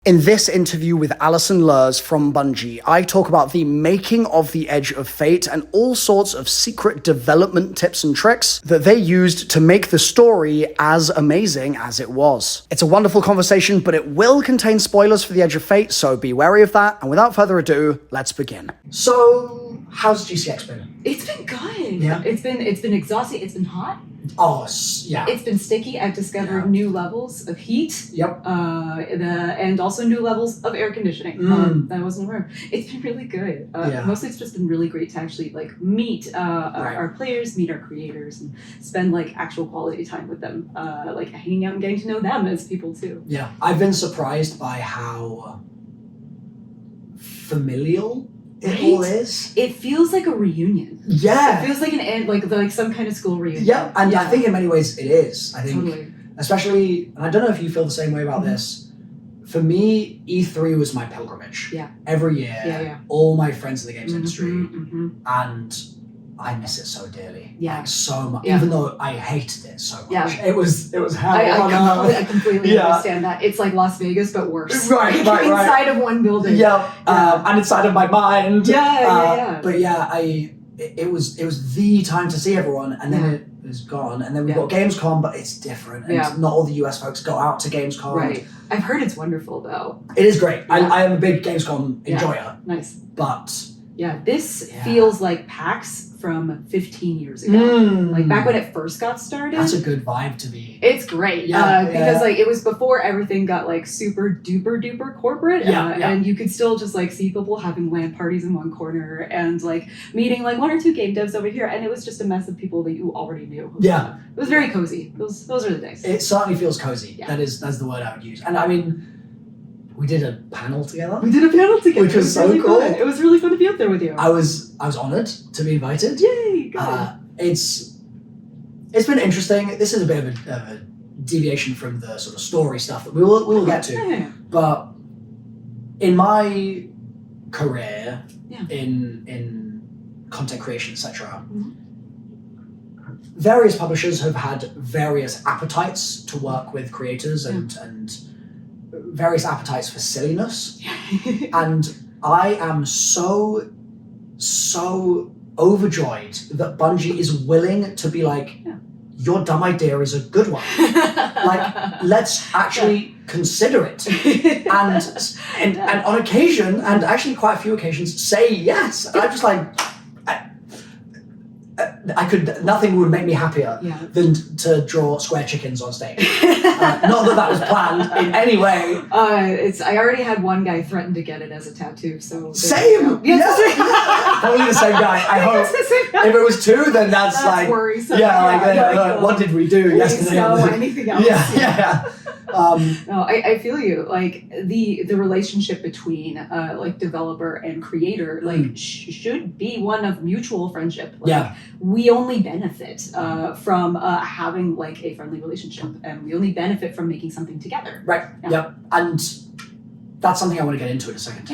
In this interview with Alison Lührs from Bungie, I talk about the making of the Edge of Fate and all sorts of secret development tips and tricks that they used to make the story as amazing as it was. It's a wonderful conversation, but it will contain spoilers for the Edge of Fate, so be wary of that. And without further ado, let's begin. So, how's GCX been? It's been good. Yeah. It's been exhausting. It's been hot. Oh, yeah. It's been sticky. I've discovered new levels of heat. Yep. And also new levels of air conditioning. That I wasn't aware of. It's been really good. Mostly it's just been really great to actually meet our players, meet our creators, and spend actual quality time with them. Hanging out and getting to know them as people too. Yeah. I've been surprised by how familial it all is. It feels like a reunion. Yeah. It feels like an end, like some kind of school reunion. Yeah, and I think in many ways it is. I think, totally. Especially, and I don't know if you feel the same way about this. For me, E3 was my pilgrimage. Yeah. Every year, all my friends in the games industry, and I miss it so dearly. Yeah. So much. Yeah. Even though I hated it so much. Yeah. It was hell. I completely understand that. It's like Las Vegas, but worse. Right. Inside of one building. Yeah. And inside of my mind. Yeah. But yeah, it was the time to see everyone, and then it was gone, and then we've got Gamescom, but it's different, and not all the US folks go out to Gamescom. Right. I've heard it's wonderful though. It is great. I am a big Gamescom enjoyer. Nice. But this feels like PAX from 15 years ago. Back when it first got started. That's a good vibe to be. It's great. Because it was before everything got super duper corporate. And you could still just see people having LAN parties in one corner and meeting one or two game devs over here, and it was just a mess of people that you already knew. Yeah. It was very cozy. Those are the days. It certainly feels cozy. Yeah. That's the word I would use. And I mean, we did a panel together. Which was so cool. Fun. It was really fun to be up there with you. I was honored to be invited. Yay! Got it. It's been interesting. This is a bit of a deviation from the sort of story stuff that we will get to. Yeah. But in my career, in content creation, etc., various publishers have had various appetites to work with creators and various appetites for silliness. And I am so overjoyed that Bungie is willing to be your dumb idea is a good one. Let's actually consider it. And on occasion, and actually quite a few occasions, say yes. And I'm just nothing would make me happier than to draw square chickens on stage. Not that was planned in any way. I already had one guy threaten to get it as a tattoo, so... Same! Yeah. Probably the same guy, I hope. If it was two, then that's worrisome. What did we do yesterday? No, anything else. Yeah. No, I feel you. The relationship between developer and creator should be one of mutual friendship. We only benefit from having a friendly relationship, and we only benefit from making something together. Right. Yep. And that's something I want to get into in a second.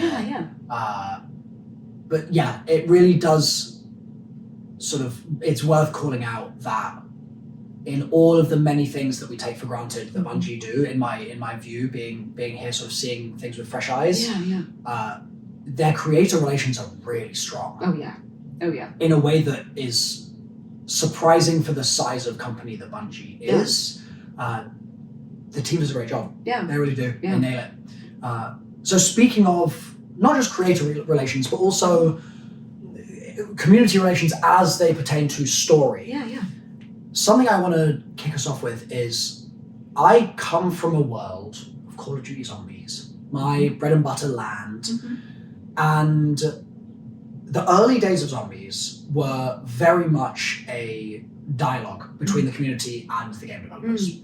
But yeah, it really does it's worth calling out that in all of the many things that we take for granted that Bungie do, in my view, being here seeing things with fresh eyes, their creator relations are really strong. Oh yeah. In a way that is surprising for the size of company that Bungie is. The team does a great job. Yeah. They really do. Yeah. They nail it. So speaking of not just creator relations, but also community relations as they pertain to story. Yeah. Something I want to kick us off with is I come from a world of Call of Duty Zombies, my bread and butter land, and the early days of Zombies were very much a dialogue between the community and the game developers.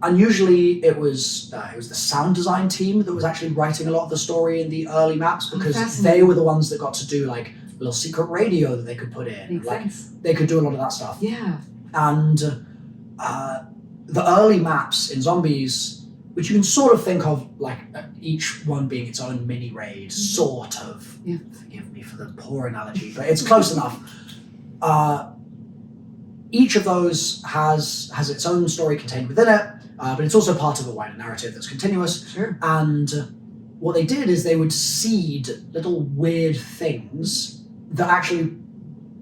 And usually it was the sound design team that was actually writing a lot of the story in the early maps, because they were the ones that got to do a little secret radio that they could put in. Makes sense. They could do a lot of that stuff. Yeah. And the early maps in Zombies, which you can sort of think of each one being its own mini raid, sort of. Yeah. Forgive me for the poor analogy, but it's close enough. Each of those has its own story contained within it, but it's also part of a wider narrative that's continuous. Sure. And what they did is they would seed little weird things that actually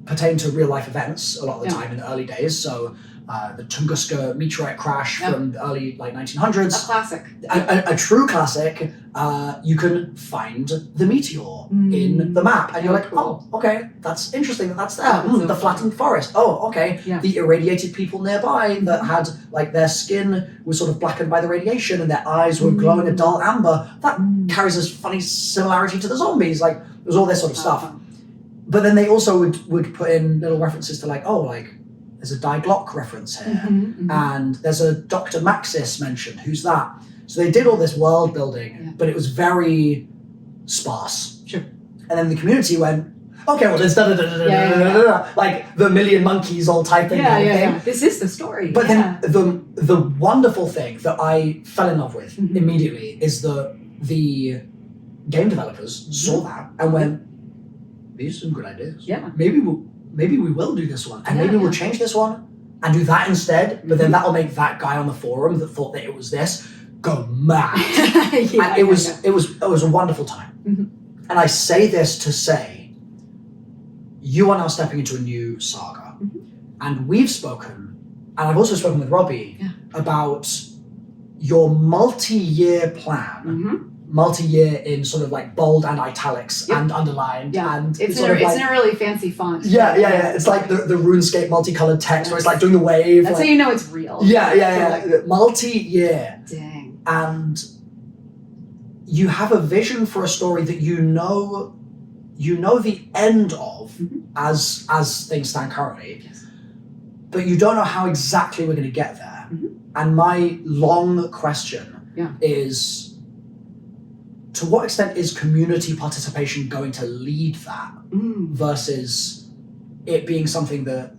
pertain to real life events a lot of the time in the early days. So the Tunguska meteorite crash from the early 1900s. A classic. A true classic. You can find the meteor in the map, and you're like, oh, okay, that's interesting that that's there. The flattened forest. Oh, okay. Yeah. The irradiated people nearby that had their skin was sort of blackened by the radiation, and their eyes were glowing a dull amber. That carries a funny similarity to the zombies. Like there's all this sort of stuff. But then they also would put in little references to there's a Die Glock reference here, and there's a Dr. Maxis mentioned. Who's that? So they did all this world building, but it was very sparse. Sure. And then the community went, okay, well, there's like the million monkeys all typing kind of thing. This is the story. But then the wonderful thing that I fell in love with immediately is the game developers saw that and went, these are some good ideas. Yeah. Maybe we will do this one, and maybe we'll change this one and do that instead. But then that'll make that guy on the forum that thought that it was this go mad. And it was a wonderful time. And I say this to say, you are now stepping into a new saga, and we've spoken, and I've also spoken with Robbie about your multi-year plan. Multi-year in sort of like bold and italics and underlined, and it's in a really fancy font. It's like the RuneScape multicolored text where it's like doing the wave. That's how you know it's real. Multi-year. Dang. And you have a vision for a story that you know the end of as things stand currently, but you don't know how exactly we're going to get there. And my long question is, to what extent is community participation going to lead that versus it being something that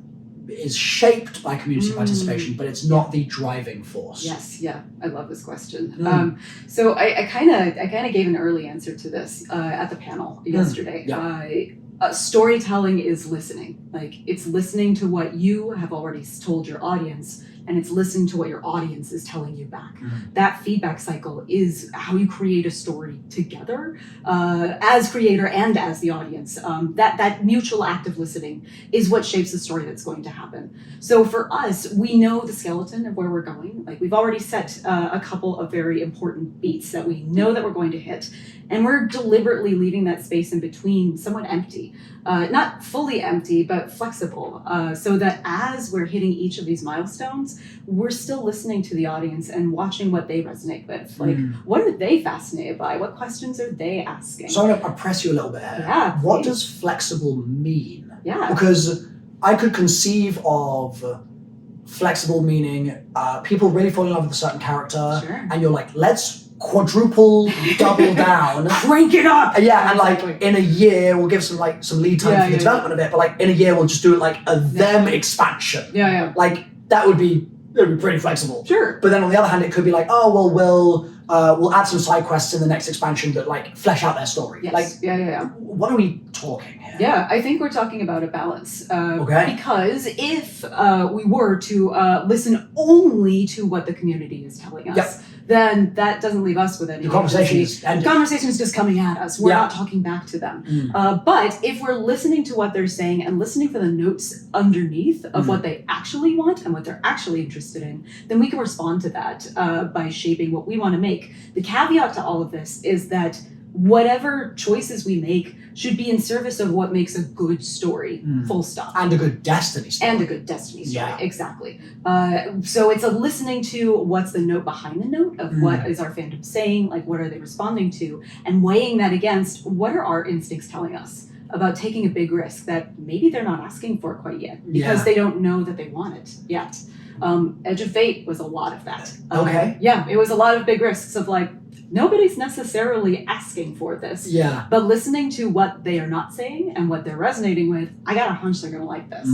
is shaped by community participation, but it's not the driving force? Yes, I love this question. So I kind of gave an early answer to this at the panel yesterday. Storytelling is listening. Like, it's listening to what you have already told your audience, and it's listening to what your audience is telling you back. That feedback cycle is how you create a story together, as creator and as the audience. That mutual act of listening is what shapes the story that's going to happen. So for us, we know the skeleton of where we're going. Like, we've already set a couple of very important beats that we know that we're going to hit, and we're deliberately leaving that space in between somewhat empty. Not fully empty, but flexible, so that as we're hitting each of these milestones, we're still listening to the audience and watching what they resonate with. Like, what are they fascinated by? What questions are they asking? So I'm going to press you a little bit here. Yeah, what does flexible mean? Yeah. Because I could conceive of flexible meaning people really fall in love with a certain character, and you're like, let's quadruple, double down, crank it up. And like in a year we'll give some lead time for the development of it, but like in a year we'll just do it like a them expansion. Like that would be pretty flexible. Sure. But then on the other hand, it could be like, oh well, we'll add some side quests in the next expansion that like flesh out their story. Yes. Like, what are we talking here? Yeah, I think we're talking about a balance. Because if we were to listen only to what the community is telling us, then that doesn't leave us with any. The conversation is just coming at us. We're not talking back to them. But if we're listening to what they're saying and listening for the notes underneath of what they actually want and what they're actually interested in, then we can respond to that by shaping what we want to make. The caveat to all of this is that whatever choices we make should be in service of what makes a good story, full stop. And a good Destiny story. Exactly. So it's a listening to what's the note behind the note of what is our fandom saying, like what are they responding to, and weighing that against what are our instincts telling us about taking a big risk that maybe they're not asking for quite yet because they don't know that they want it yet. Edge of Fate was a lot of that. It was a lot of big risks of like, nobody's necessarily asking for this. But listening to what they are not saying and what they're resonating with, I got a hunch they're going to like this.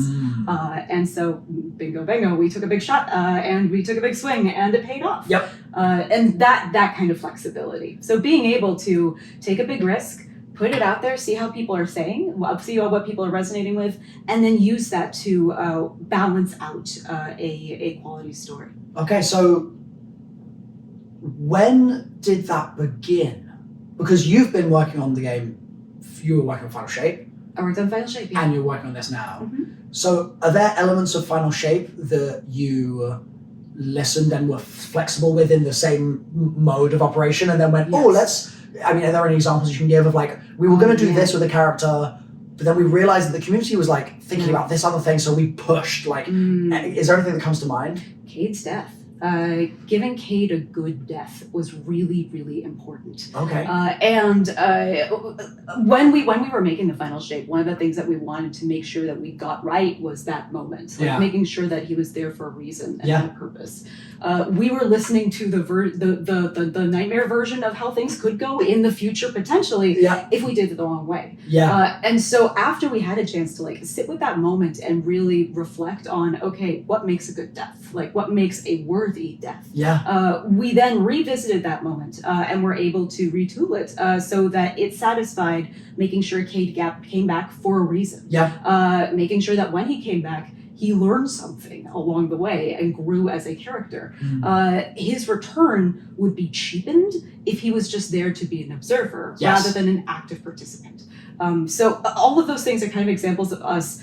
And so, bingo, we took a big shot and we took a big swing and it paid off. And that kind of flexibility. So being able to take a big risk, put it out there, see how people are saying, see what people are resonating with, and then use that to balance out a quality story. Okay, so When did that begin? Because you've been working on the game, you were working on Final Shape. I worked on Final Shape, yeah. And you're working on this now. So are there elements of Final Shape that you listened and were flexible with in the same mode of operation and then went, are there any examples you can give of like, we were going to do this with a character, but then we realized that the community was like thinking about this other thing, so we pushed, like, is there anything that comes to mind? Cade's death. Giving Cade a good death was really, really important. Okay. When we were making the Final Shape, one of the things that we wanted to make sure that we got right was that moment, making sure that he was there for a reason and a purpose. We were listening to the nightmare version of how things could go in the future potentially if we did it the wrong way. And so after we had a chance to like sit with that moment and really reflect on, okay, what makes a good death? Like what makes a worthy death? We then revisited that moment and were able to retool it so that it satisfied making sure Cade came back for a reason. Making sure that when he came back, he learned something along the way and grew as a character. His return would be cheapened if he was just there to be an observer rather than an active participant. So all of those things are kind of examples of us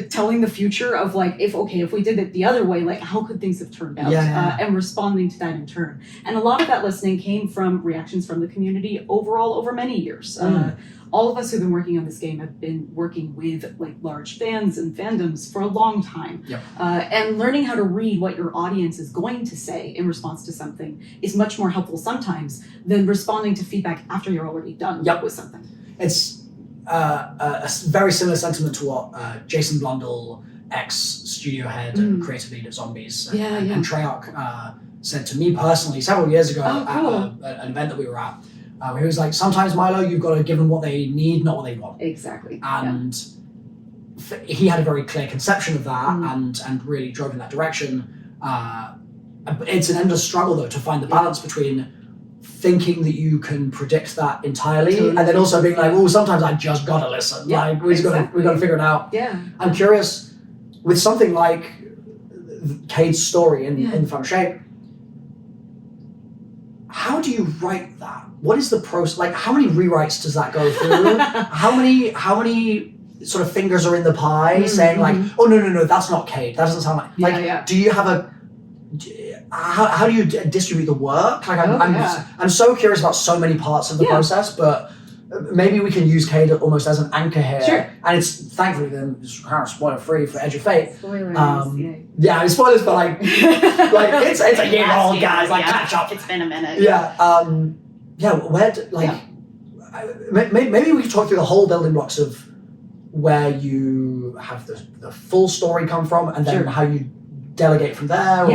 telling the future of like, if we did it the other way, like how could things have turned out and responding to that in turn. And a lot of that listening came from reactions from the community overall over many years. All of us who've been working on this game have been working with like large fans and fandoms for a long time. And learning how to read what your audience is going to say in response to something is much more helpful sometimes than responding to feedback after you're already done with something. It's a very similar sentiment to what Jason Blundell, ex-studio head and creative lead at Zombies, and Treyarch said to me personally several years ago at an event that we were at. He was like, sometimes, Milo, you've got to give them what they need, not what they want. Exactly. And he had a very clear conception of that and really drove in that direction. It's an endless struggle, though, to find the balance between thinking that you can predict that entirely and then also being like, oh, sometimes I just got to listen. Like, we've got to figure it out. I'm curious, with something like Cade's story in Final Shape, how do you write that? What is the process? Like, how many rewrites does that go through? how many sort of fingers are in the pie saying like, oh, no, that's not Cade. That doesn't sound like, do you have how do you distribute the work? Like, I'm so curious about so many parts of the process, but maybe we can use Cade almost as an anchor here. And it's thankfully then it's kind of spoiler free for Edge of Fate. Spoilers, it's spoilers, but like it's a year old, guys. Like, catch up. It's been a minute. Maybe we could talk through the whole building blocks of where you have the full story come from, and then how you delegate from there.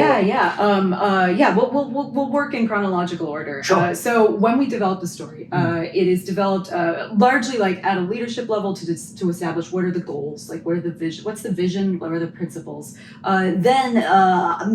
We'll work in chronological order. So when we develop the story, it is developed largely like at a leadership level to establish what are the goals, like what are the vision, what's the vision, what are the principles. Then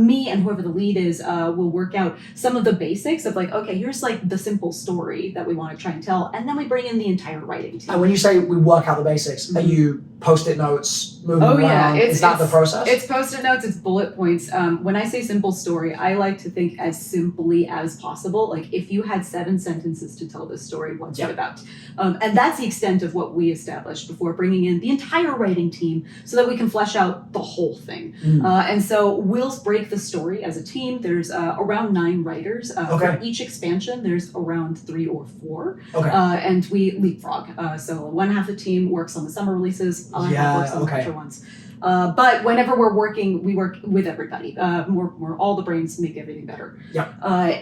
me and whoever the lead is will work out some of the basics of like, okay, here's like the simple story that we want to try and tell, and then we bring in the entire writing team. And when you say we work out the basics, are you post-it notes, moving around? Is that the process? It's post-it notes, it's bullet points. When I say simple story, I like to think as simply as possible. Like, if you had 7 sentences to tell this story, what's it about? And that's the extent of what we established before bringing in the entire writing team so that we can flesh out the whole thing. And so we'll break the story as a team. There's around 9 writers. For each expansion, there's around 3 or 4. And we leapfrog. So one half the team works on the summer releases, other half works on the winter ones. But whenever we're working, we work with everybody. We're all the brains make everything better.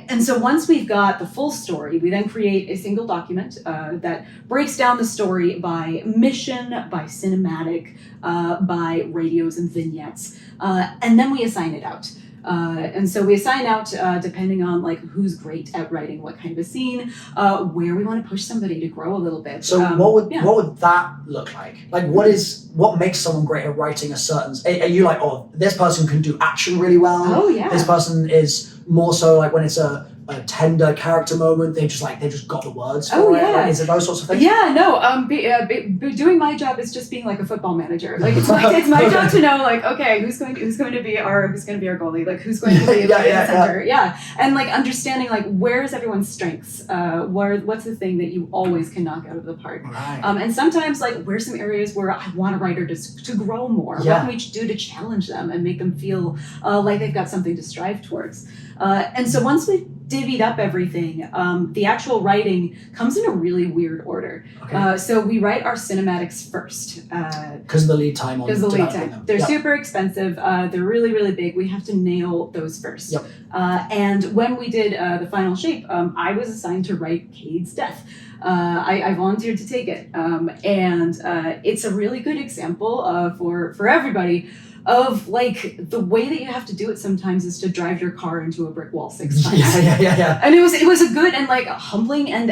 And so once we've got the full story, we then create a single document that breaks down the story by mission, by cinematic, by radios and vignettes, and then we assign it out. And so we assign out depending on like who's great at writing what kind of a scene, where we want to push somebody to grow a little bit. So what would that look like? Like, what makes someone great at writing a certain? Are you like, oh, this person can do action really well? Oh yeah. This person is more so like when it's a a tender character moment? They just got the words for Oh, it? yeah. Like, is it those sorts of things? Yeah, no. Doing my job is just being like a football manager. Like it's my job to know like, okay, who's going to be our goalie? Like who's going to be in the center? Yeah, and like understanding like where's everyone's strengths? What's the thing that you always can knock out of the park? Right. And sometimes like where's some areas where I want a writer to grow more? Yeah. What can we do to challenge them and make them feel like they've got something to strive towards? And so once we've divvied up everything, the actual writing comes in a really weird order. Okay. So we write our cinematics first. Because of the lead time on Them. They're super expensive. They're really, really big. We have to nail those first. Yep. And when we did the final shape, I was assigned to write Cade's death. I volunteered to take it. And it's a really good example for everybody of like the way that you have to do it sometimes is to drive your car into a brick wall 6 times. Yeah. And it was a good and like humbling and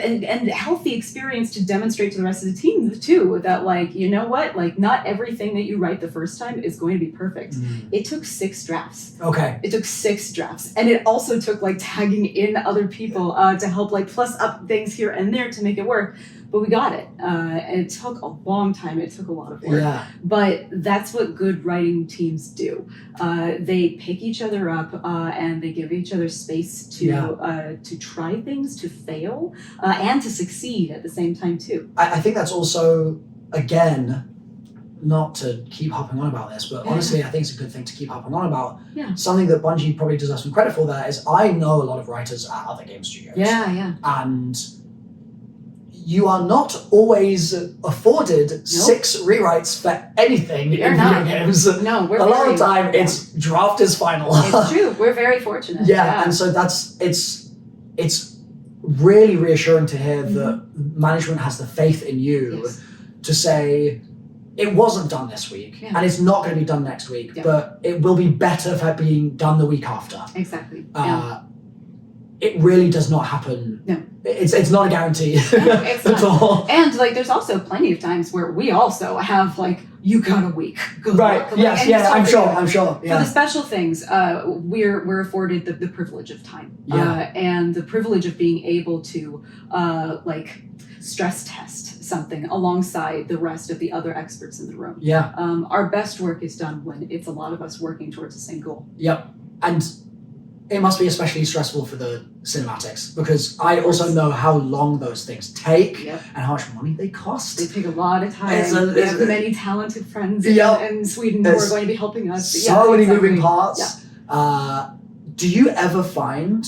healthy experience to demonstrate to the rest of the team too that like, you know what, like not everything that you write the first time is going to be perfect. It took 6 drafts. Okay. It took 6 drafts, and it also took like tagging in other people to help like plus up things here and there to make it work. But we got it. And it took a long time. It took a lot of work. Yeah. But that's what good writing teams do. They pick each other up and they give each other space to try things, to fail, and to succeed at the same time too. I think that's also, again, not to keep hopping on about this, but honestly, I think it's a good thing to keep hopping on about. Yeah. Something that Bungie probably deserves some credit for there is I know a lot of writers at other game studios. Yeah. And you are not always afforded 6 rewrites for anything in video games. No, we're a lot of the time it's draft is final. It's true. We're very fortunate. Yeah, and so it's really reassuring to hear that management has the faith in you to say it wasn't done this week and it's not going to be done next week, but it will be better for being done the week after. Exactly. It really does not happen. No. It's not a guarantee. No, it's at all. And like there's also plenty of times where we also have like you got a week. Good luck. Like, yes, yeah, I'm sure. For the special things, we're afforded the privilege of time. And the privilege of being able to like stress test something alongside the rest of the other experts in the room. Yeah. Our best work is done when it's a lot of us working towards the same goal. Yep. And it must be especially stressful for the cinematics because I also know how long those things take and how much money they cost. They take a lot of time. We have many talented friends in Sweden who are going to be helping us. So many moving parts. Yeah. Do you ever find,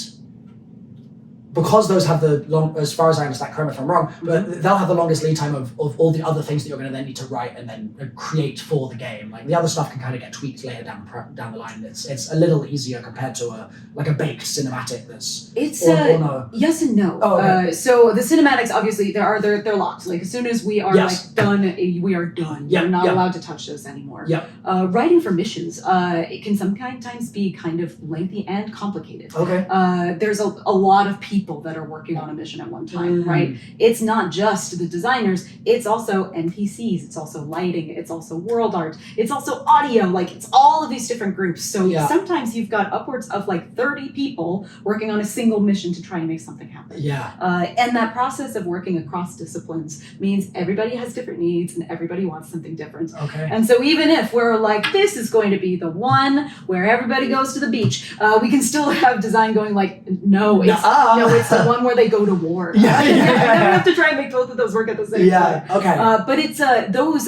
because those have the long, as far as I understand, correct me if I'm wrong, but they'll have the longest lead time of all the other things that you're going to then need to write and then create for the game. Like the other stuff can kind of get tweaked later down the line. It's a little easier compared to a baked cinematic that's. It's or no. Yes and no. Oh, okay. So the cinematics obviously they're locked. Like as soon as we are like done, we are done. We're not allowed to touch those anymore. Yep. Writing for missions, it can sometimes be kind of lengthy and complicated. Okay. There's a lot of people that are working on a mission at one time, right? It's not just the designers, it's also NPCs, it's also lighting, it's also world art, it's also audio, like it's all of these different groups. So sometimes you've got upwards of like 30 people working on a single mission to try and make something happen. Yeah. And that process of working across disciplines means everybody has different needs and everybody wants something different. Okay. And so even if we're like, this is going to be the one where everybody goes to the beach, we can still have design going like, no, it's the one where they go to war. And then we have to try and make both of those work at the same time. Okay. But it's those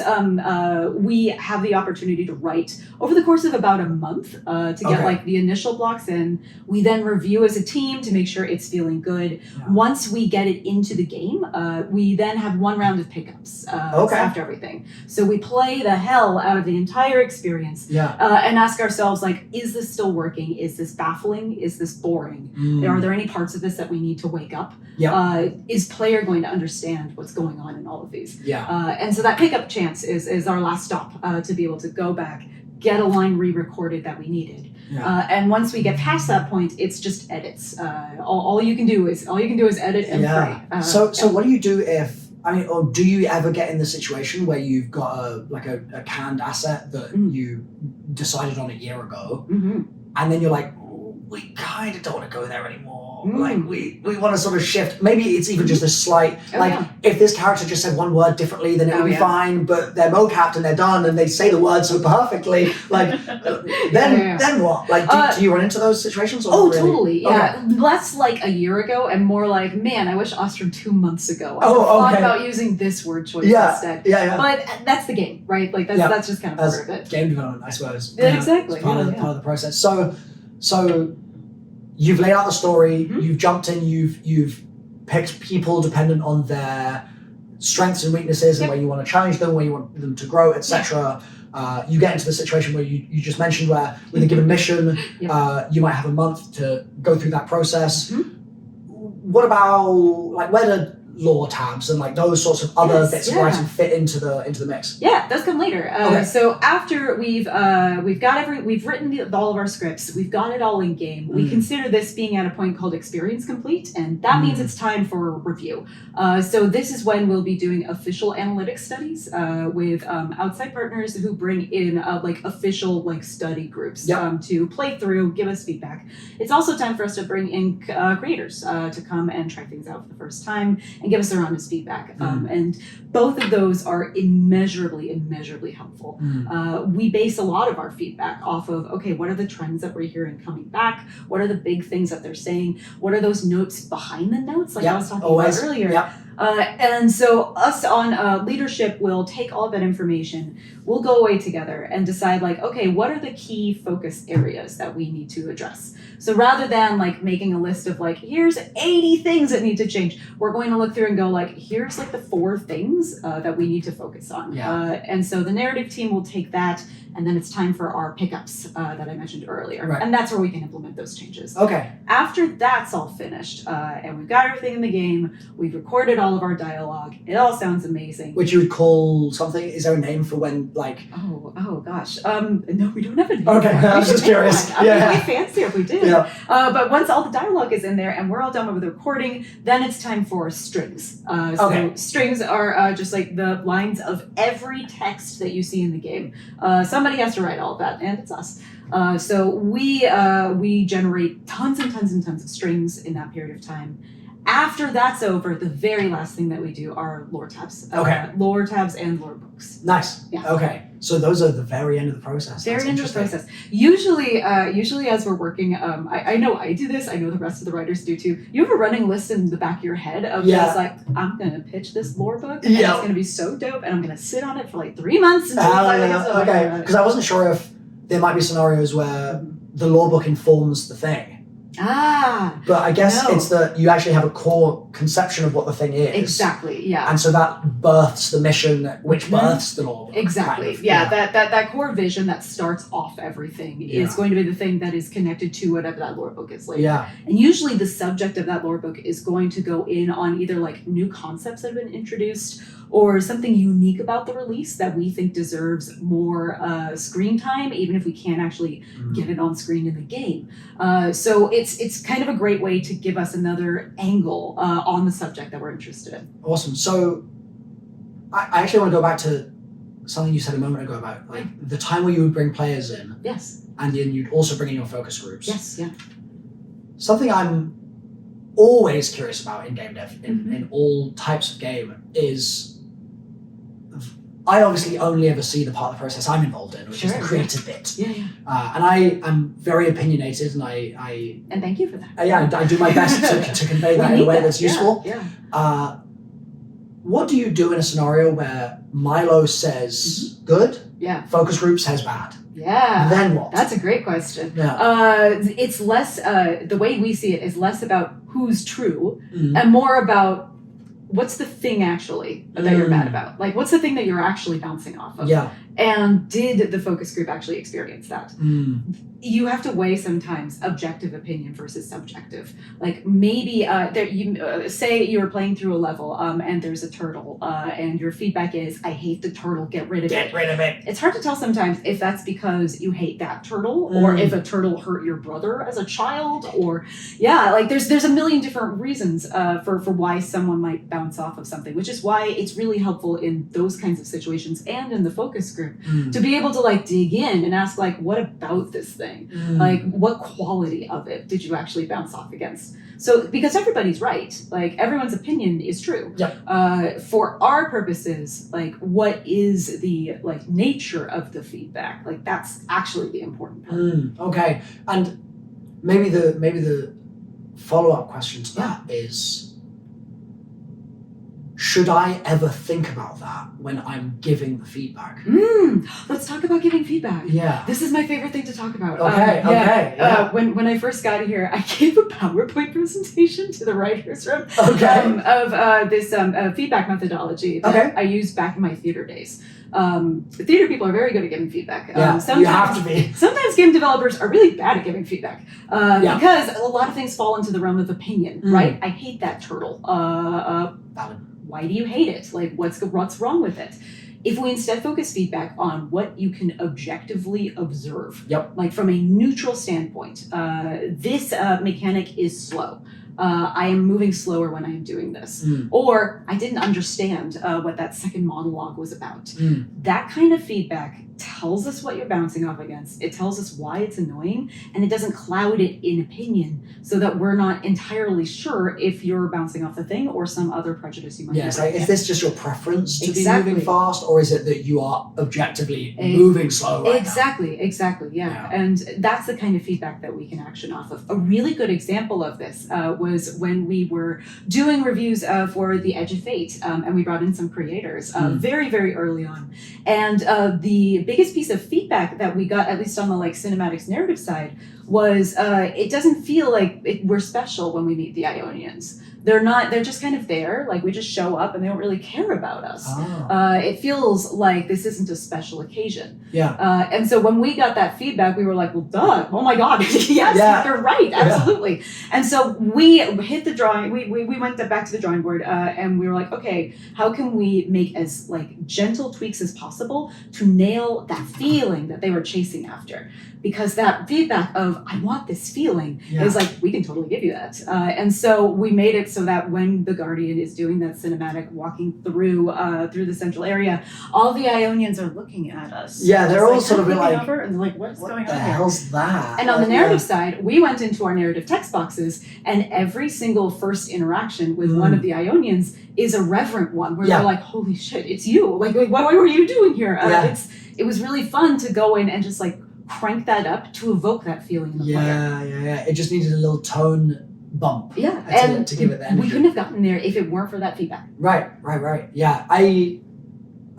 we have the opportunity to write over the course of about a month to get like the initial blocks in. We then review as a team to make sure it's feeling good. Yeah. Once we get it into the game, we then have one round of pickups after everything. So we play the hell out of the entire experience and ask ourselves like, is this still working? Is this baffling? Is this boring? Are there any parts of this that we need to wake up? Is player going to understand what's going on in all of these? And so that pickup chance is our last stop to be able to go back, get a line re-recorded that we needed. And once we get past that point, it's just edits. All you can do is edit and pray. So what do you do if, or do you ever get in the situation where you've got a canned asset that you decided on a year ago, and then you're like, we kind of don't want to go there anymore. like we want to sort of shift. Maybe it's even just a slight, if this character just said one word differently, then it would be fine, but they're mocapped and they're done and they say the word so perfectly, like, then what? Like, do you run into those situations? Or really? Totally, yeah. Okay. Less like a year ago and more like, man, I wish Ostrom 2 months ago. I thought about using this word choice instead. Yeah. But that's the game, right? Like, that's just kind of part of it. Game development, I suppose. Yeah, exactly. It's part of the process. So you've laid out the story, you've jumped in, you've picked people dependent on their strengths and weaknesses and where you want to challenge them, where you want them to grow, etc. You get into the situation where you just mentioned where with a given mission, you might have a month to go through that process. What about, like, where do lore tabs and like those sorts of other bits of writing fit into the mix? Yeah, those come later. So after we've written all of our scripts, we've got it all in game. We consider this being at a point called experience complete, and that means it's time for review. So this is when we'll be doing official analytics studies with outside partners who bring in like official like study groups to play through, give us feedback. It's also time for us to bring in creators to come and try things out for the first time and give us their honest feedback. And both of those are immeasurably helpful. We base a lot of our feedback off of, okay, what are the trends that we're hearing coming back? What are the big things that they're saying? What are those notes behind the notes, like I was talking about earlier? And so us on leadership will take all of that information, we'll go away together and decide like, okay, what are the key focus areas that we need to address? So rather than like making a list of like, here's 80 things that need to change, we're going to look through and go like, here's like the 4 things that we need to focus on. And so the narrative team will take that, and then it's time for our pickups that I mentioned earlier. And that's where we can implement those changes. After that's all finished, and we've got everything in the game, we've recorded all of our dialogue, it all sounds amazing. Which you would call something, is there a name for when, like... Oh gosh. No, we don't have a name. I was just curious. I'd be really fancy if we did. But once all the dialogue is in there and we're all done with the recording, then it's time for strings. So strings are just like the lines of every text that you see in the game. Somebody has to write all of that, and it's us. So we generate tons and tons and tons of strings in that period of time. After that's over, the very last thing that we do are lore tabs. Lore tabs and lore books. Nice. Okay. So those are the very end of the process. Very end of the process. Usually as we're working, I know I do this, I know the rest of the writers do too. You have a running list in the back of your head of just like, I'm going to pitch this lore book, and it's going to be so dope, and I'm going to sit on it for like 3 months. Okay. Because I wasn't sure if there might be scenarios where the lore book informs the thing. But I guess it's that you actually have a core conception of what the thing is. Exactly, And so that births the mission, which births the lore. Exactly, that core vision that starts off everything is going to be the thing that is connected to whatever that lore book is later. And usually the subject of that lore book is going to go in on either like new concepts that have been introduced or something unique about the release that we think deserves more screen time, even if we can't actually get it on screen in the game. So it's kind of a great way to give us another angle on the subject that we're interested in. Awesome. So I actually want to go back to something you said a moment ago about like the time where you would bring players in. Yes. And then you'd also bring in your focus groups. Yes, Something I'm always curious about in game dev, in all types of game, is I obviously only ever see the part of the process I'm involved in, which is the creative bit. And I am very opinionated, and I and thank you for that. I do my best to convey that in a way that's useful. What do you do in a scenario where Milo says good, focus group says bad? Then what? That's a great question. It's less, the way we see it is less about who's true and more about what's the thing actually that you're mad about? Like, what's the thing that you're actually bouncing off of? And did the focus group actually experience that? You have to weigh sometimes objective opinion versus subjective. Like maybe say you were playing through a level and there's a turtle and your feedback is, I hate the turtle, get rid of it. It's hard to tell sometimes if that's because you hate that turtle or if a turtle hurt your brother as a child or like there's a million different reasons for why someone might bounce off of something, which is why it's really helpful in those kinds of situations and in the focus group faster. To be able to like dig in and ask like, what about this thing? Like, what quality of it did you actually bounce off against? So, because everybody's right, like everyone's opinion is true. For our purposes, like what is the like nature of the feedback? Like that's actually the important part. Okay, and maybe the follow-up question to that is, should I ever think about that when I'm giving the feedback? Let's talk about giving feedback. Yeah. This is my favorite thing to talk about. Okay. When I first got here, I gave a PowerPoint presentation to the writers' room of this feedback methodology that I used back in my theater days. The theater people are very good at giving feedback. You have to be. Sometimes game developers are really bad at giving feedback because a lot of things fall into the realm of opinion, right? I hate that turtle. Valid. Why do you hate it? Like, what's wrong with it? If we instead focus feedback on what you can objectively observe, like from a neutral standpoint, this mechanic is slow. I am moving slower when I am doing this. Or I didn't understand what that second monologue was about. That kind of feedback tells us what you're bouncing off against. It tells us why it's annoying, and it doesn't cloud it in opinion so that we're not entirely sure if you're bouncing off the thing or some other prejudice you might have. Like, is this just your preference to be moving fast, or is it that you are objectively moving slow right now? Yeah. And that's the kind of feedback that we can action off of. A really good example of this was when we were doing reviews for The Edge of Fate, and we brought in some creators very, very early on. And the biggest piece of feedback that we got, at least on the like cinematics narrative side, was it doesn't feel like we're special when we meet the Ionians. They're just kind of there, like we just show up and they don't really care about us. It feels like this isn't a special occasion. And so when we got that feedback, we were like, well, duh, oh my God, yes, you're right, absolutely. And so we hit the drawing, we went back to the drawing board and we were like, okay, how can we make as like gentle tweaks as possible to nail that feeling that they were chasing after? Because that feedback of, I want this feeling, is like, we can totally give you that. And so we made it so that when the Guardian is doing that cinematic walking through the central area, all the Ionians are looking at us. They're all sort of like, over, and they're like, what's going on the here? hell's that? And on the narrative side, we went into our narrative text boxes, and every single first interaction with one of the Ionians is a reverent one, where they're like, holy shit, it's you. Like what were you doing here? It was really fun to go in and just like crank that up to evoke that feeling in the player. It just needed a little tone bump. To give it the energy. We couldn't have gotten there if it weren't for that feedback. Right. Yeah, I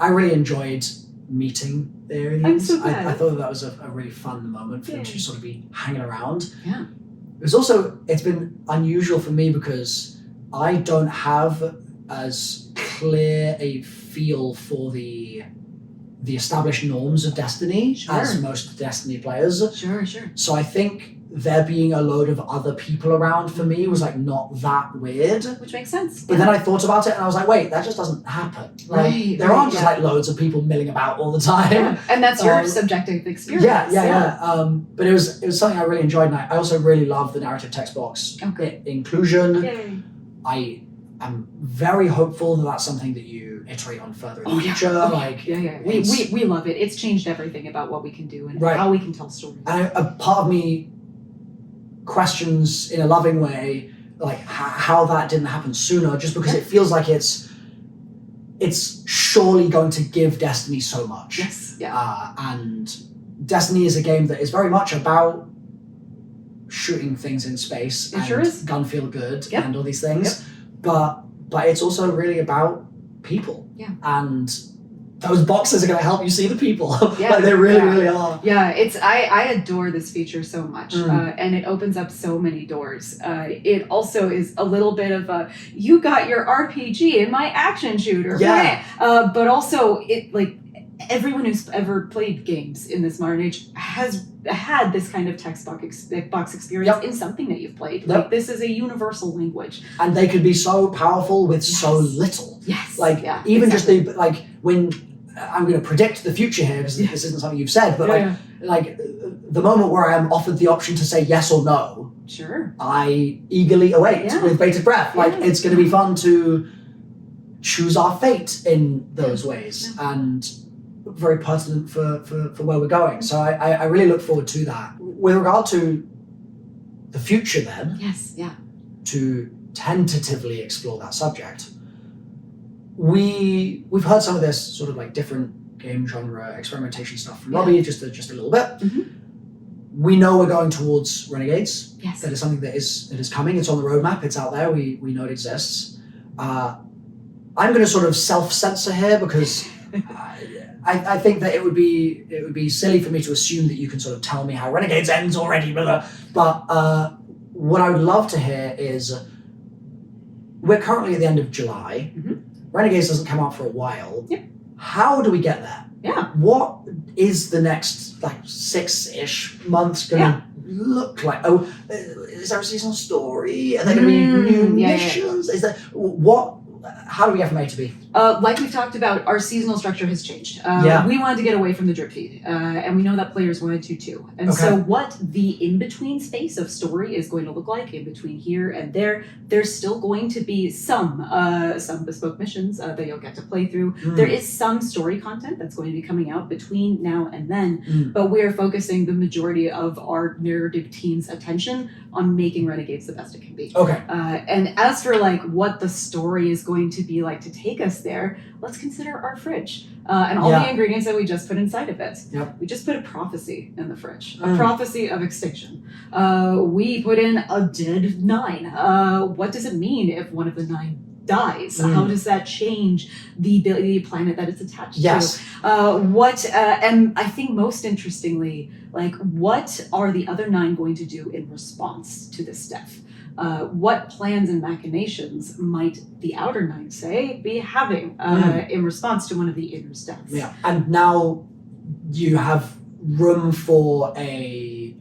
really enjoyed meeting the Arians. I'm so glad. I thought that was a really fun moment for them to sort of be hanging around. It's been unusual for me because I don't have as clear a feel for the established norms of Destiny as most Destiny players. Sure. So I think there being a load of other people around for me was like not that weird. Which makes sense. But then I thought about it and I was like, wait, that just doesn't happen. Like, there aren't just like loads of people milling about all the time. And that's your subjective experience. But it was something I really enjoyed, and I also really love the narrative text box inclusion. I am very hopeful that that's something that you iterate on further in the future. We love it. It's changed everything about what we can do and how we can tell stories. And a part of me questions in a loving way like how that didn't happen sooner, just because it feels like it's surely going to give Destiny so much. And Destiny is a game that is very much about shooting things in space and gun feel good and all these things, but it's also really about people. And those boxes are going to help you see the people. Like they really are. I adore this feature so much, and it opens up so many doors. It also is a little bit of a, you got your RPG in my action shooter. But also it like everyone who's ever played games in this modern age has had this kind of text box experience in something that you've played. Like this is a universal language, and they could be so powerful with so little. Just the like when I'm going to predict the future here, because this isn't something you've said, but like the moment where I am offered the option to say yes or no, I eagerly await with bated breath. Like it's going to be fun to choose our fate in those ways, and very pertinent for where we're going. So I really look forward to that. With regard to the future then, Yes, yeah. to tentatively explore that subject, we've heard some of this sort of like different game genre experimentation stuff from Robbie, just a little bit. Mm-hmm. We know we're going towards Renegades. Yes. That is something that is coming. It's on the roadmap. It's out there. We know it exists. I'm going to sort of self-censor here because I think that it would be silly for me to assume that you can sort of tell me how Renegades ends already. But what I would love to hear is we're currently at the end of July. Mm-hmm. Renegades doesn't come out for a while. Yep. How do we get there? Yeah. What is the next like 6-ish months going to look like? Oh, is there a seasonal story? Are there going to be new missions? Is there what? How do we get from A to B? Like we've talked about, our seasonal structure has changed. We wanted to get away from the drip feed, and we know that players wanted to too. And so what the in-between space of story is going to look like, in between here and there, there's still going to be some bespoke missions that you'll get to play through. There is some story content that's going to be coming out between now and then, but we are focusing the majority of our narrative team's attention on making Renegades the best it can be. Okay. And as for like what the story is going to be like to take us there, let's consider our fridge and all the ingredients that we just put inside of it. Yep. We just put a prophecy in the fridge, a prophecy of extinction. We put in a dead 9. What does it mean if one of the 9 dies? How does that change the planet that it's attached to? And I think most interestingly, like, what are the other 9 going to do in response to this death? What plans and machinations might the outer 9, say, be having in response to one of the inner's deaths? Yeah, and now you have room for a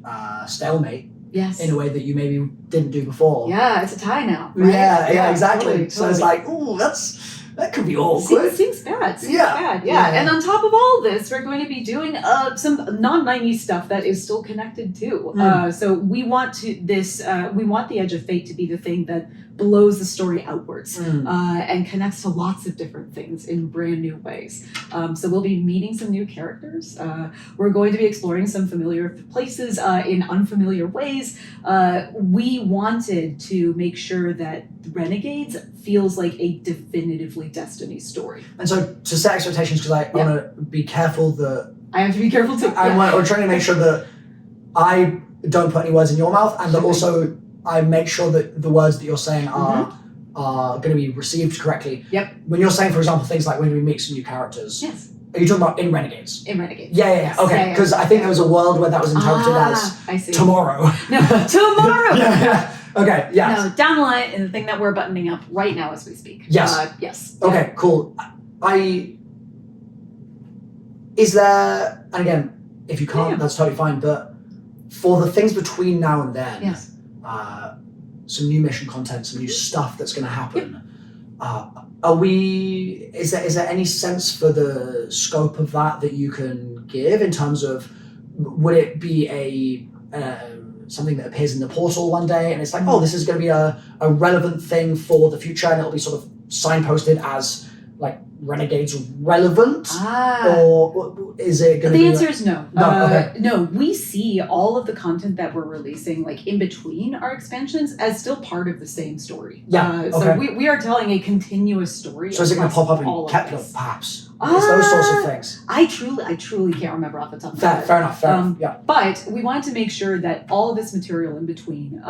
stalemate. Yes. In a way that you maybe didn't do before. Yeah, it's a tie now. Right? Yeah, exactly. Totally. So it's like, ooh, that could be awkward. Seems bad. Yeah. And on top of all this, we're going to be doing some non-90s stuff that is still connected too. So we want the Edge of Fate to be the thing that blows the story outwards and connects to lots of different things in brand new ways. So we'll be meeting some new characters. We're going to be exploring some familiar places in unfamiliar ways. We wanted to make sure that Renegades feels like a definitively Destiny story. And so to set expectations, because I want to be careful that... I have to be careful too. We're trying to make sure that I don't put any words in your mouth, and that also I make sure that the words that you're saying are going to be received correctly. Yep. When you're saying, for example, things like when we meet some new characters. Yes. Are you talking about in Renegades? In Renegades. Yeah. Okay, because I think there was a world where that was interpreted as tomorrow. No, tomorrow! Yeah. Okay, yeah. No, down the line is the thing that we're buttoning up right now as we speak. Yes. Yes. Okay, cool. Is there, and again, if you can't, that's totally fine, but for the things between now and then, some new mission content, some new stuff that's going to happen, is there any sense for the scope of that you can give in terms of, would it be something that appears in the portal one day and it's like, oh, this is going to be a relevant thing for the future, and it'll be sort of signposted as like Renegades relevant? Or is it going to be... The answer is no. No, no, we see all of the content that we're releasing like in between our expansions as still part of the same story. So we are telling a continuous story. So is it going to pop up in Kepler, perhaps? It's those sorts of things. I truly can't remember off the top of my head. Fair enough. Yeah. But we wanted to make sure that all of this material in between,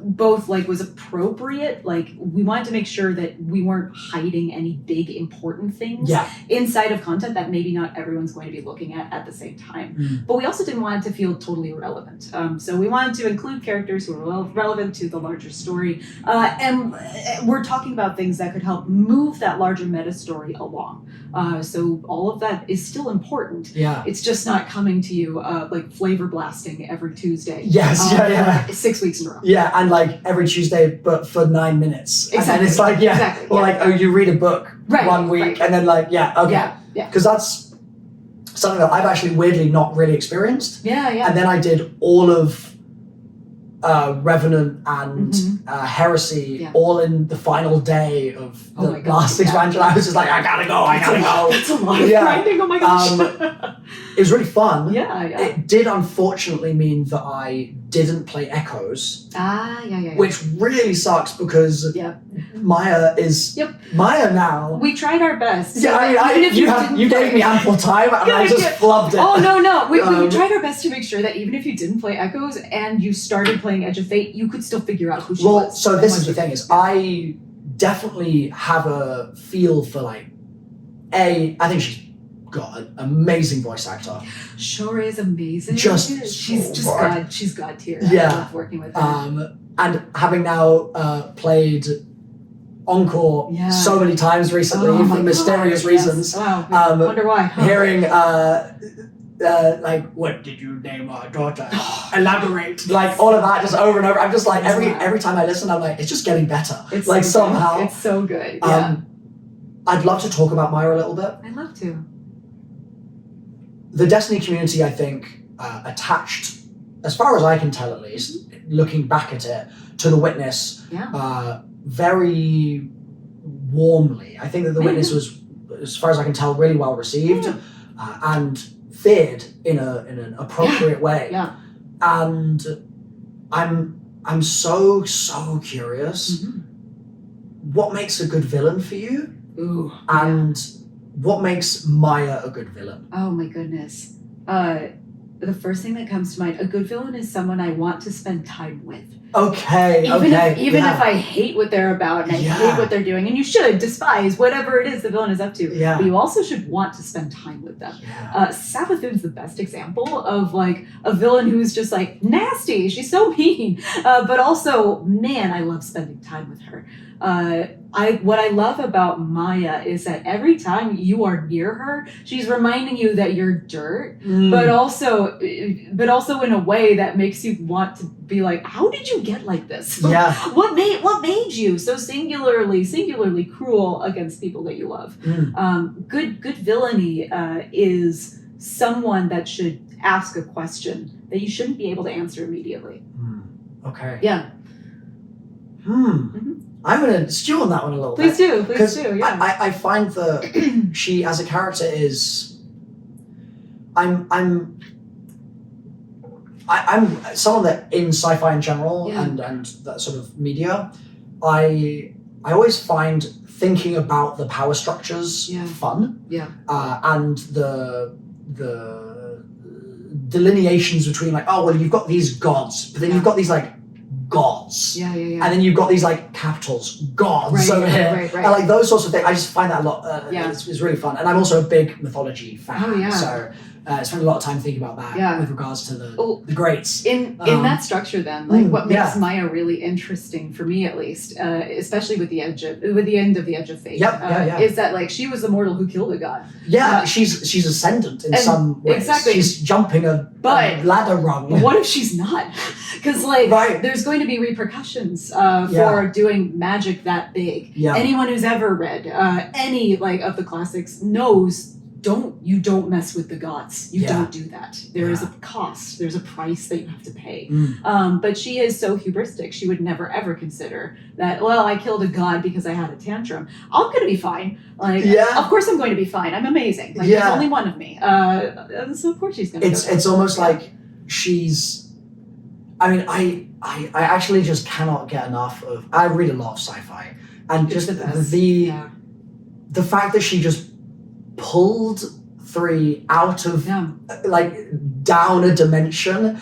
both like was appropriate. Like we wanted to make sure that we weren't hiding any big important things inside of content that maybe not everyone's going to be looking at the same time. But we also didn't want it to feel totally irrelevant. So we wanted to include characters who are relevant to the larger story, and we're talking about things that could help move that larger meta story along. So all of that is still important. Yeah. It's just not coming to you like flavor blasting every Tuesday. Yes, 6 weeks in a row. Yeah, and like every Tuesday, but for 9 minutes. Exactly. And it's like, or like, oh, you read a book one week, and then like, because that's something that I've actually weirdly not really experienced. Yeah. And then I did all of Revenant and Heresy all in the final day of the last expansion. I was just like, I gotta go. It's a lot of grinding. Oh my gosh. It was really fun. Yeah. It did unfortunately mean that I didn't play Echoes. Which really sucks because Maya is Maya now. We tried our best. Yeah, I mean, you gave me ample time and I just flubbed it. Oh no. We tried our best to make sure that even if you didn't play Echoes and you started playing Edge of Fate, you could still figure out who she was. Well, so this is the thing is I definitely have a feel for like I think she's got an amazing voice actor. Sure is amazing. She's God tier. Yeah. I love working with her. And having now played Encore so many times recently for mysterious reasons. Wow. Wonder why. Hearing like, what did you name our daughter? Elaborate. Like all of that just over and over. I'm just like every time I listen, I'm like, it's just getting better. It's like so somehow. Good. It's so good. Yeah. I'd love to talk about Maya a little bit. I'd love to. The Destiny community, I think, attached, as far as I can tell at least, looking back at it, to the Witness very warmly. I think that the Witness was, as far as I can tell, really well received and feared in an appropriate way. Yeah. And I'm so curious. What makes a good villain for you? Ooh. And what makes Maya a good villain? Oh my goodness. The first thing that comes to mind, a good villain is someone I want to spend time with. Okay. Even if I hate what they're about and I hate what they're doing, and you should despise whatever it is the villain is up to, but you also should want to spend time with them. Savathun's the best example of like a villain who's just like nasty. She's so mean, but also, man, I love spending time with her. What I love about Maya is that every time you are near her, she's reminding you that you're dirt, but also in a way that makes you want to be like, how did you get like this? Yeah. What made you so singularly cruel against people that you love? Good villainy is someone that should ask a question that you shouldn't be able to answer immediately. Okay. Yeah. I'm going to stew on that one a little bit. Please do. Yeah. I find that she, as a character, is. I'm someone that in sci-fi in general and that sort of media, I always find thinking about the power structures fun. Yeah. And the delineations between like, oh well, you've got these gods, but then you've got these like gods. And then you've got these like capitals, gods over here. And like those sorts of things. I just find that a lot, it's really fun. And I'm also a big mythology fan. So I spend a lot of time thinking about that with regards to the greats. In that structure then, like what makes Maya really interesting for me at least, especially with the end of the Edge of Fate, is that like she was the mortal who killed a god. Yeah, she's ascendant in some ways. Exactly. She's jumping a ladder rung. What if she's not? Because like there's going to be repercussions for doing magic that big. Anyone who's ever read any like of the classics knows you don't mess with the gods. You don't do that. There is a cost. There's a price that you have to pay. But she is so hubristic. She would never ever consider that, well, I killed a god because I had a tantrum. I'm going to be fine. Like, of course I'm going to be fine. I'm amazing. Like, there's only one of me. So of course she's going to be fine. It's almost like she's... I mean, I actually just cannot get enough of... I read a lot of sci-fi. And just the fact that she just pulled 3 out of like down a dimension.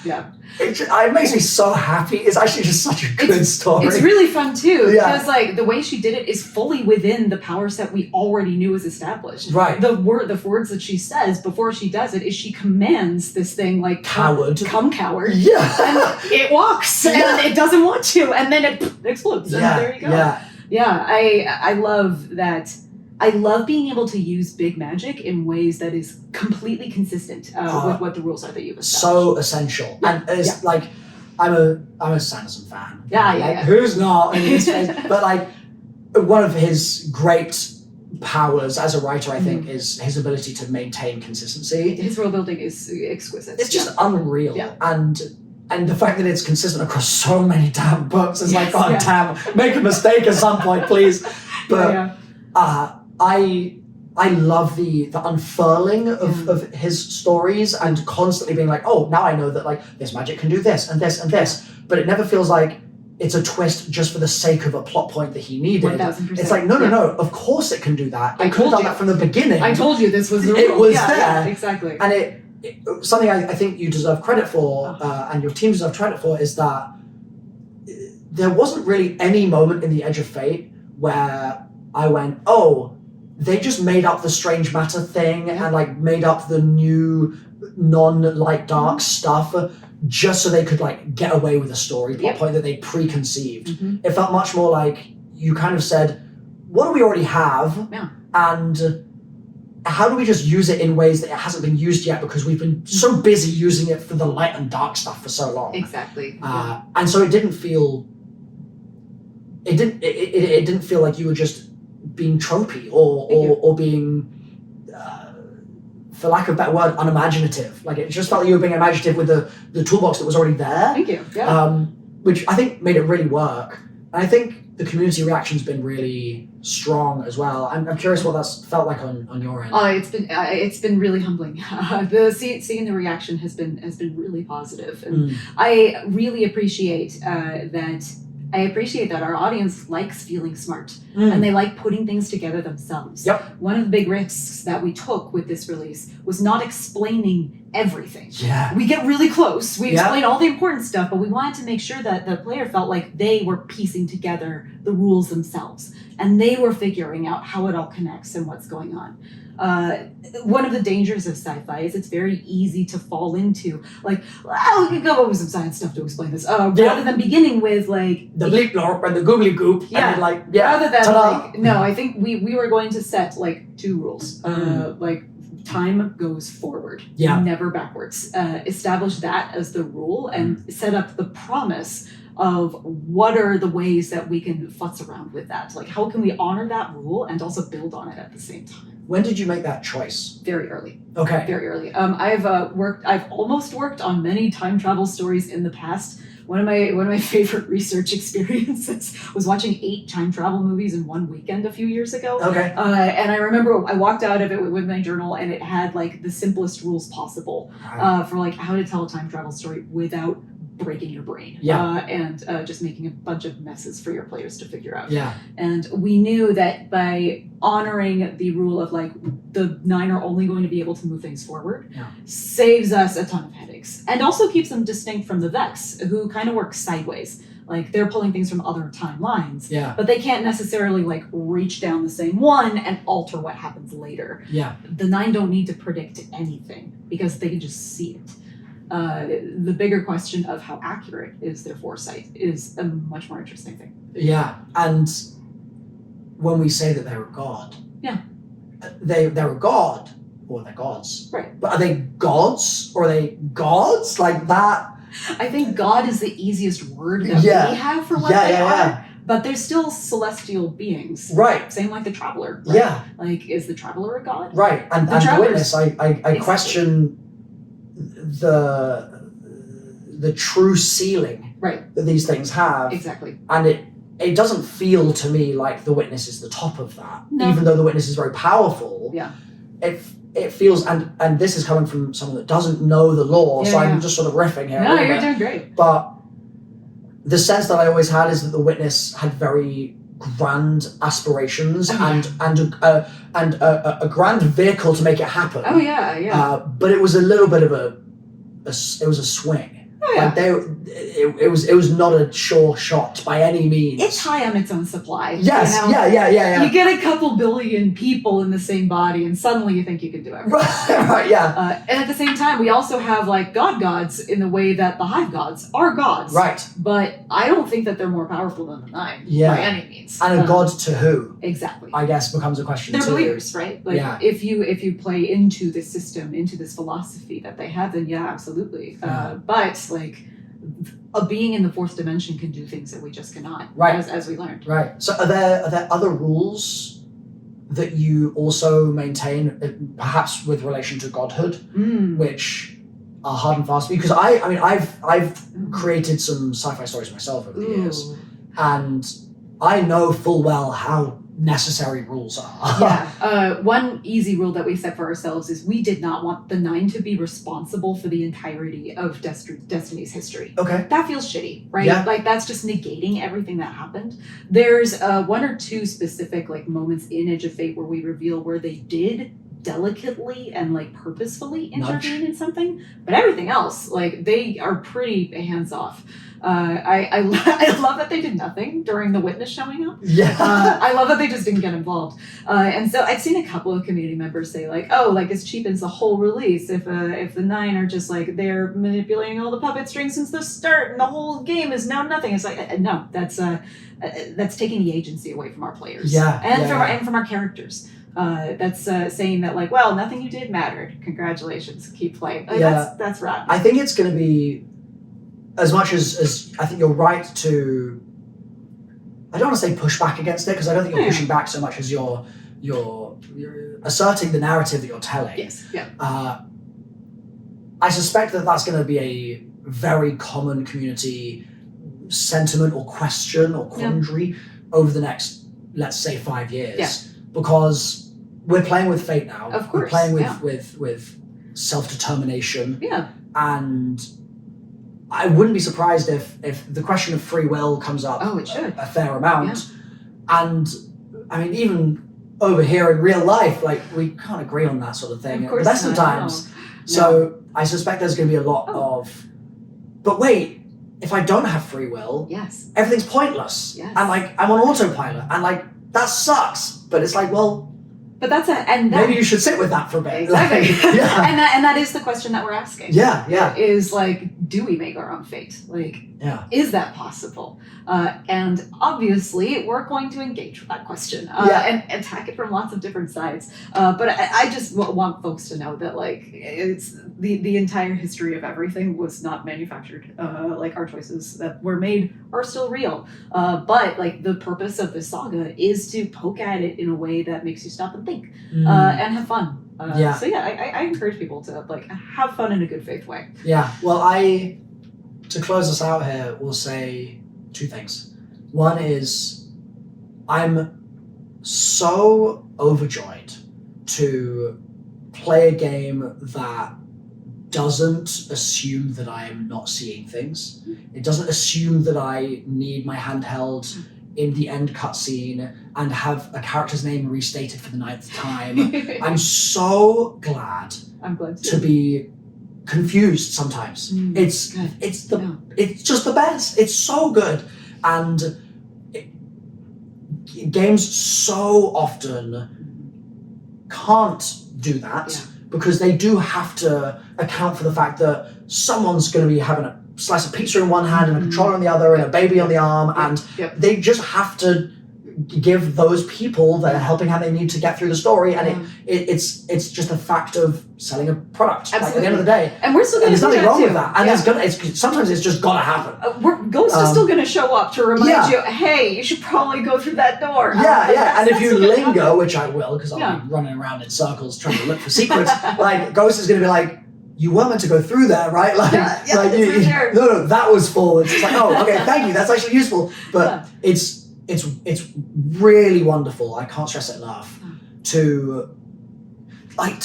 It makes me so happy. It's actually just such a good story. It's really fun too because like the way she did it is fully within the power set we already knew was established. The words that she says before she does it is she commands this thing like coward, come coward. And it walks and it doesn't want to, and then it explodes. And there you go. I love that. I love being able to use big magic in ways that is completely consistent with what the rules are that you've established. So essential. And it's like, I'm a Sanderson fan. Who's not in his face? But like, one of his great powers as a writer, I think, is his ability to maintain consistency. His world building is exquisite. It's just unreal. And and the fact that it's consistent across so many damn books is like, God yeah. damn, make a mistake at some point, please. But I love the unfurling of his stories and constantly being like, oh, now I know that like this magic can do this and this and this, but it never feels like it's a twist just for the sake of a plot point that he needed. 1000%. It's like, no, of course it can do that. I could have done that from the beginning. I told you this was the rule. It was there. Yeah, exactly. And it something I think you deserve credit for, and your team deserve credit for, is that there wasn't really any moment in the Edge of Fate where I went, oh, they just made up the strange matter thing and like made up the new non-light dark stuff just so they could like get away with a story plot point that they preconceived. It felt much more like you kind of said, what do we already have? And how do we just use it in ways that it hasn't been used yet because we've been so busy using it for the light and dark stuff for so long. Exactly. And so it didn't feel like you were just being tropey or being for lack of a better word, unimaginative. Like it just felt like you were being imaginative with the toolbox that was already there. Thank you. Yeah. Which I think made it really work. And I think the community reaction's been really strong as well. I'm curious what that's felt like on your end. It's been really humbling. Seeing the reaction has been really positive, and I really appreciate that. I appreciate that our audience likes feeling smart and they like putting things together themselves. One of the big risks that we took with this release was not explaining everything. We get really close. We explain all the important stuff, but we wanted to make sure that the player felt like they were piecing together the rules themselves and they were figuring out how it all connects and what's going on. One of the dangers of sci-fi is it's very easy to fall into like, we could go over some science stuff to explain this. Rather than beginning with like the bleep blorp and the googly goop. And like, rather than ta-da. like, no, I think we were going to set like two rules. Like time goes forward, never backwards. Establish that as the rule and set up the promise of what are the ways that we can futz around with that. Like how can we honor that rule and also build on it at the same time? When did you make that choice? Very early. Okay. Very early. I've almost worked on many time travel stories in the past. One of my favorite research experiences was watching 8 time travel movies in one weekend a few years ago. Okay. And I remember I walked out of it with my journal and it had like the simplest rules possible for like how to tell a time travel story without breaking your brain and just making a bunch of messes for your players to figure out. And we knew that by honoring the rule of like the 9 are only going to be able to move things forward saves us a ton of headaches and also keeps them distinct from the Vex, who kind of work sideways. Like they're pulling things from other timelines, but they can't necessarily like reach down the same one and alter what happens later. The 9 don't need to predict anything because they can just see it. The bigger question of how accurate is their foresight is a much more interesting thing. And when we say that they're a god, they're a god, or they're gods. Right. But are they gods, or are they gods? Like that? I think god is the easiest word that we have for what they are. But they're still celestial beings. Right. Same like the Traveler. Right? Like, is the Traveler a god? Right. And the Witness, I question the true ceiling that these things have. Exactly. And it doesn't feel to me like the Witness is the top of that. Even though the Witness is very powerful. It feels, and this is coming from someone that doesn't know the lore, so I'm just sort of riffing here. No, you're doing great. But the sense that I always had is that the Witness had very grand aspirations and a grand vehicle to make it happen. But it was a little bit of it was a swing. Like it was not a sure shot by any means. It's high on its own supply. Yes, you know? yeah. You get a couple billion people in the same body, and suddenly you think you can do everything. And at the same time, we also have like gods in the way that the Hive gods are gods. Right. But I don't think that they're more powerful than the 9 by any means. And a god to who? Exactly. I guess becomes a question. They're believers, right? Like if you play into this system, into this philosophy that they have, then absolutely. But like a being in the 4th dimension can do things that we just cannot, as we learned. Right. So are there other rules that you also maintain, perhaps with relation to godhood, which are hard and fast. Because I've created some sci-fi stories myself over the years, and I know full well how necessary rules are. Yeah. One easy rule that we set for ourselves is we did not want the 9 to be responsible for the entirety of Destiny's history. Okay. That feels shitty, right? Yeah. Like that's just negating everything that happened. There's 1 or 2 specific like moments in Edge of Fate where we reveal where they did delicately and like purposefully intervene in something, but everything else, like they are pretty hands off. I love that they did nothing during the witness showing up. Yeah. I love that they just didn't get involved. And so I've seen a couple of community members say like, oh, like this cheapens the whole release if the 9 are just like they're manipulating all the puppet strings since the start and the whole game is now nothing. It's like no, that's taking the agency away from our players. Yeah. And from our characters. That's saying that like, well, nothing you did mattered. Congratulations, keep playing. Like, that's right. I think it's going to be, as much as I think you're right to, I don't want to say push back against it, because I don't think you're pushing back so much as you're asserting the narrative that you're telling. Yes. Yeah. I suspect that that's going to be a very common community sentiment or question or quandary over the next, let's say, 5 years. Yeah. Because we're playing with fate now. Of course. We're playing with self-determination. Yeah. And I wouldn't be surprised if the question of free will comes up Oh, it should. a fair amount. Yeah. And I mean, even over here in real life, like we can't agree on that sort of thing at the best of times. No. So I suspect there's going to be a lot of, but wait, if I don't have free will, yes, everything's pointless. Yes. And like I'm on autopilot, and like that sucks. But it's like, well, but maybe you should sit with that for a bit. Exactly. Yeah. and that is the question that we're asking. Yeah. Is like, do we make our own fate? Like, is that possible? And obviously, we're going to engage with that question and attack it from lots of different sides. But I just want folks to know that like it's the entire history of everything was not manufactured. Like our choices that were made are still real. But like the purpose of this saga is to poke at it in a way that makes you stop and think and have fun. So I encourage people to like have fun in a good faith way. Yeah. Well, to close us out here, we'll say 2 things. One is I'm so overjoyed to play a game that doesn't assume that I am not seeing things. It doesn't assume that I need my handheld in the end cutscene and have a character's name restated for the 9th time. I'm so glad to be confused sometimes. It's just the best. It's so good. And games so often can't do that because they do have to account for the fact that someone's going to be having a slice of pizza in one hand and a controller in the other and a baby on the arm, and they just have to give those people the helping hand they need to get through the story, and it's just a fact of selling a product. Like, at the end of the day, and we're still going to there's nothing wrong with that, and sometimes it's just gotta happen. Ghost is still going to show up to remind you, hey, you should probably go through that door. And if you linger, which I will, because I'll be running around in circles trying to look for secrets, like Ghost is going to be like, you were meant to go through there, right? Like, no, that was forward. It's like, oh, okay, thank you. That's actually useful. But it's really wonderful. I can't stress it enough to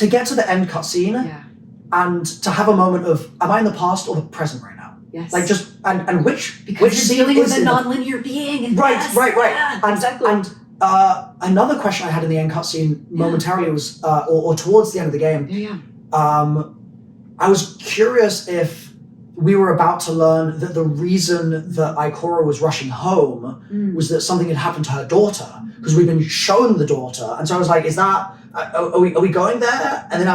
get to the end cutscene and to have a moment of, am I in the past or the present right now? Yes. Like just and which scene dealing with a non-linear being. And right. Yeah, And exactly. And another question I had in the end cutscene momentarily was, or towards the end of the game. I was curious if we were about to learn that the reason that Ikora was rushing home was that something had happened to her daughter, because we've been shown the daughter, and so I was like, "Is that? Are we going there?" And then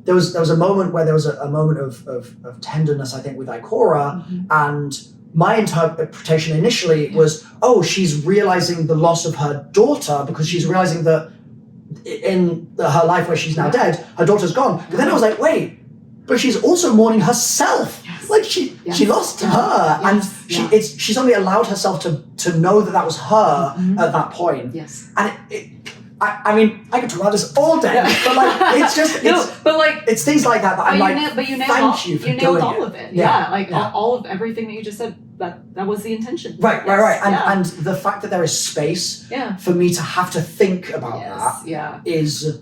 there was a moment where there was a moment of tenderness, I think, with Ikora, and my interpretation initially was, "Oh, she's realizing the loss of her daughter because she's realizing that in her life where she's now dead, her daughter's gone." But then I was like, "Wait." But she's also mourning herself. Yes. Like she lost her, and she's only allowed herself to know that was her at that point. Yes. And I mean, I could talk about this all day, but like, it's just, it's things like that I'm like, thank you for doing it. You nailed all of it. All of everything that you just said, that was the intention. Right. And the fact that there is space for me to have to think about that is,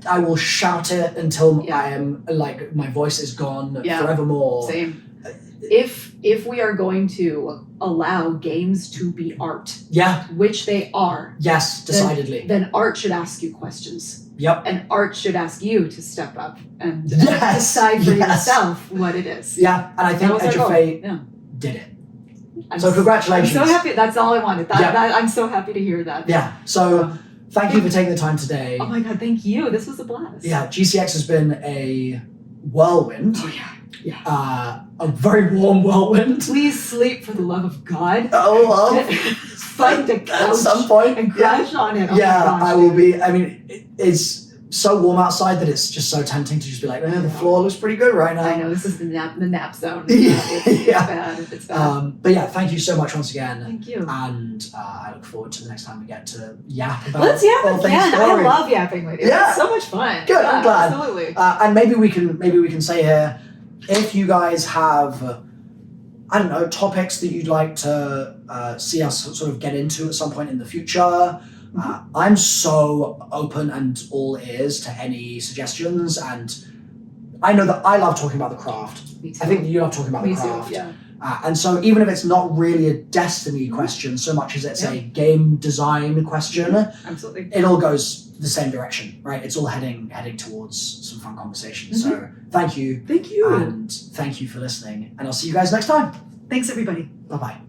I will shout it until I am like, my voice is gone forevermore. Same. If we are going to allow games to be art, which they are, yes, decidedly, then art should ask you questions. Yep. And art should ask you to step up and decide for yourself what it is. Yeah, and I think Edge of Fate did it. So congratulations. I'm so happy. That's all I wanted. I'm so happy to hear that. Yeah. So thank you for taking the time today. Oh my God, thank you. This was a blast. Yeah, GCX has been a whirlwind. Oh yeah. A very warm whirlwind. Please sleep for the love of God. Find a couch at some point and crash on it. Oh I will be. I mean, it's so warm outside that it's just so tempting to just be like, the floor looks pretty good right now. I know, this is the nap zone. It's bad. But yeah, thank you so much once again. Thank you. And I look forward to the next time we get to yap about Let's yap all again. things story. I love yapping with you. Yeah. It's so much fun. Good, I'm glad. Absolutely. And maybe we can say here, if you guys have, I don't know, topics that you'd like to see us sort of get into at some point in the future, I'm so open and all ears to any suggestions. And I know that I love talking about the craft. Me too. I think that you love talking about the craft. Too, yeah. And so even if it's not really a Destiny question so much as it's a game design question, absolutely, it all goes the same direction, right? It's all heading towards some fun conversations. So thank you. Thank you. And thank you for listening. And I'll see you guys next time. Thanks, everybody. Bye-bye.